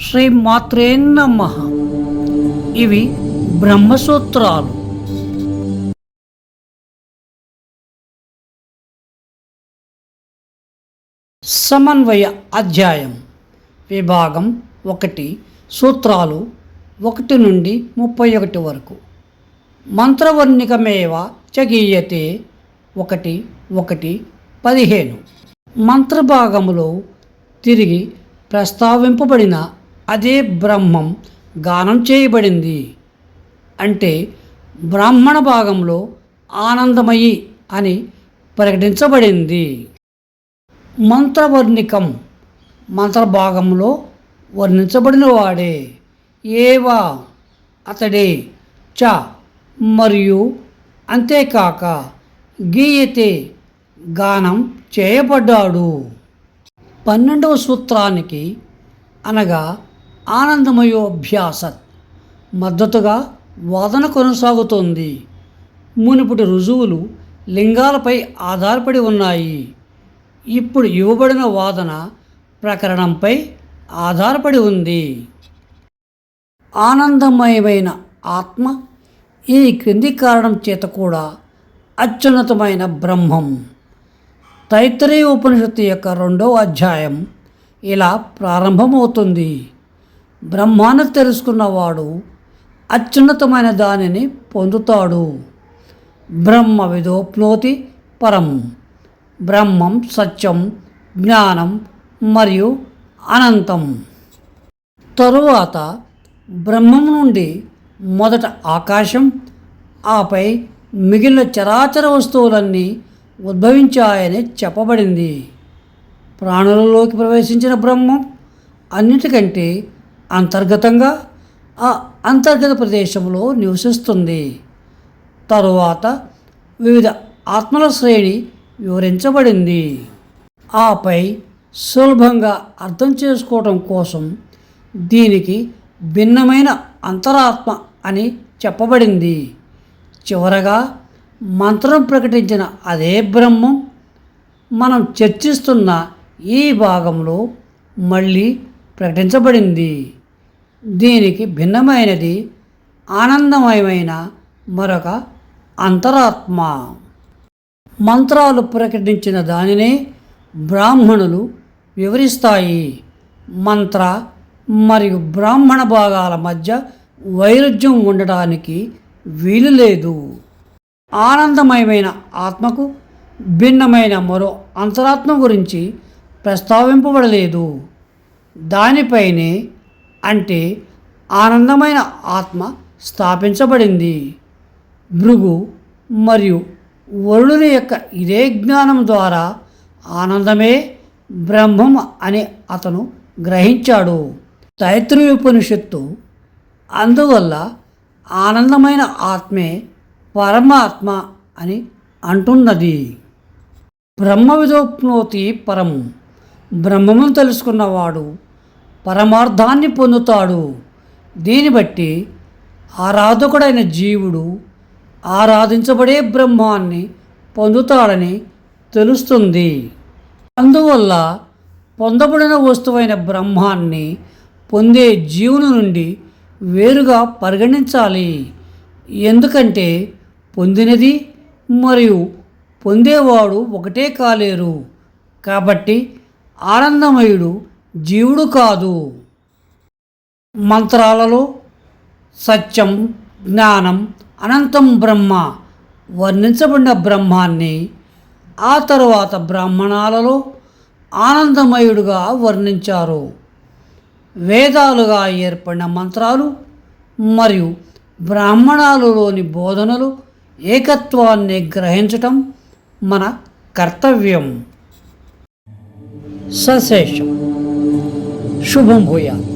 శ్రీ మాత్రే నమః. ఇవి బ్రహ్మసూత్రాలు. సమన్వయ అధ్యాయం విభాగం 1 సూత్రాలు 1 నుండి 31 వరకు. మంత్రవర్ణికమేవ చ గీయతే 1:1-15. మంత్రభాగములో తిరిగి ప్రస్తావింపబడిన అదే బ్రహ్మం గానం చేయబడింది. అంటే బ్రాహ్మణ భాగంలో ఆనందమయి అని ప్రకటించబడింది. మంత్రవర్ణికం మంత్రభాగంలో వర్ణించబడిన వాడే, ఏవా అతడే, చ మరియు అంతేకాక, గీయతే గానం చేయబడ్డాడు. 12వ సూత్రానికి అనగా ఆనందమయోభ్యాసత్ మద్దతుగా వాదన కొనసాగుతోంది. మునుపటి రుజువులు లింగాలపై ఆధారపడి ఉన్నాయి. ఇప్పుడు ఇవ్వబడిన వాదన ప్రకరణంపై ఆధారపడి ఉంది. ఆనందమయమైన ఆత్మ ఈ క్రింది కారణం చేత కూడా అత్యున్నతమైన బ్రహ్మం. తైత్తరీయ ఉపనిషత్తు యొక్క 2వ అధ్యాయం ఇలా ప్రారంభమవుతుంది. బ్రహ్మాన్ని తెలుసుకున్నవాడు అత్యున్నతమైన దానిని పొందుతాడు. బ్రహ్మ విదోప్నోతి పరం. బ్రహ్మం సత్యం, జ్ఞానం మరియు అనంతం. తరువాత బ్రహ్మం నుండి మొదట ఆకాశం, ఆపై మిగిలిన చరాచర వస్తువులన్నీ ఉద్భవించాయని చెప్పబడింది. ప్రాణులలోకి ప్రవేశించిన బ్రహ్మం అన్నిటికంటే అంతర్గతంగా ఆ అంతర్గత ప్రదేశంలో నివసిస్తుంది. తరువాత వివిధ ఆత్మల శ్రేణి వివరించబడింది. ఆపై సులభంగా అర్థం చేసుకోవటం కోసం దీనికి భిన్నమైన అంతరాత్మ అని చెప్పబడింది. చివరగా మంత్రం ప్రకటించిన అదే బ్రహ్మం మనం చర్చిస్తున్న ఈ భాగంలో మళ్ళీ ప్రకటించబడింది. దీనికి భిన్నమైనది ఆనందమయమైన మరొక అంతరాత్మ. మంత్రాలు ప్రకటించిన దానినే బ్రాహ్మణులు వివరిస్తాయి. మంత్ర మరియు బ్రాహ్మణ భాగాల మధ్య వైరుధ్యం ఉండటానికి వీలు లేదు. ఆనందమయమైన ఆత్మకు భిన్నమైన మరో అంతరాత్మ గురించి ప్రస్తావింపబడలేదు. దానిపైనే, అంటే ఆనందమైన ఆత్మ స్థాపించబడింది. భృగు మరియు వరుణుని యొక్క ఇదే జ్ఞానం ద్వారా ఆనందమే బ్రహ్మం అని అతను గ్రహించాడు. తైత్తరీయోపనిషత్తు అందువల్ల ఆనందమైన ఆత్మే పరమాత్మ అని అంటున్నది. బ్రహ్మ విదోప్నోతి పరం. బ్రహ్మమును తెలుసుకున్నవాడు పరమార్థాన్ని పొందుతాడు. దీన్ని బట్టి ఆరాధకుడైన జీవుడు ఆరాధించబడే బ్రహ్మాన్ని పొందుతాడని తెలుస్తుంది. అందువల్ల పొందబడిన వస్తువైన బ్రహ్మాన్ని పొందే జీవుని నుండి వేరుగా పరిగణించాలి. ఎందుకంటే పొందినది మరియు పొందేవాడు ఒకటే కాలేరు. కాబట్టి ఆనందమయుడు జీవుడు కాదు. మంత్రాలలో సత్యం, జ్ఞానం, అనంతం బ్రహ్మ వర్ణించబడిన బ్రహ్మాన్ని ఆ తరువాత బ్రాహ్మణాలలో ఆనందమయుడుగా వర్ణించారు. వేదాలుగా ఏర్పడిన మంత్రాలు మరియు బ్రాహ్మణాలలోని బోధనలు ఏకత్వాన్ని గ్రహించటం మన కర్తవ్యం. సశేషం. శుభం భూయాత్.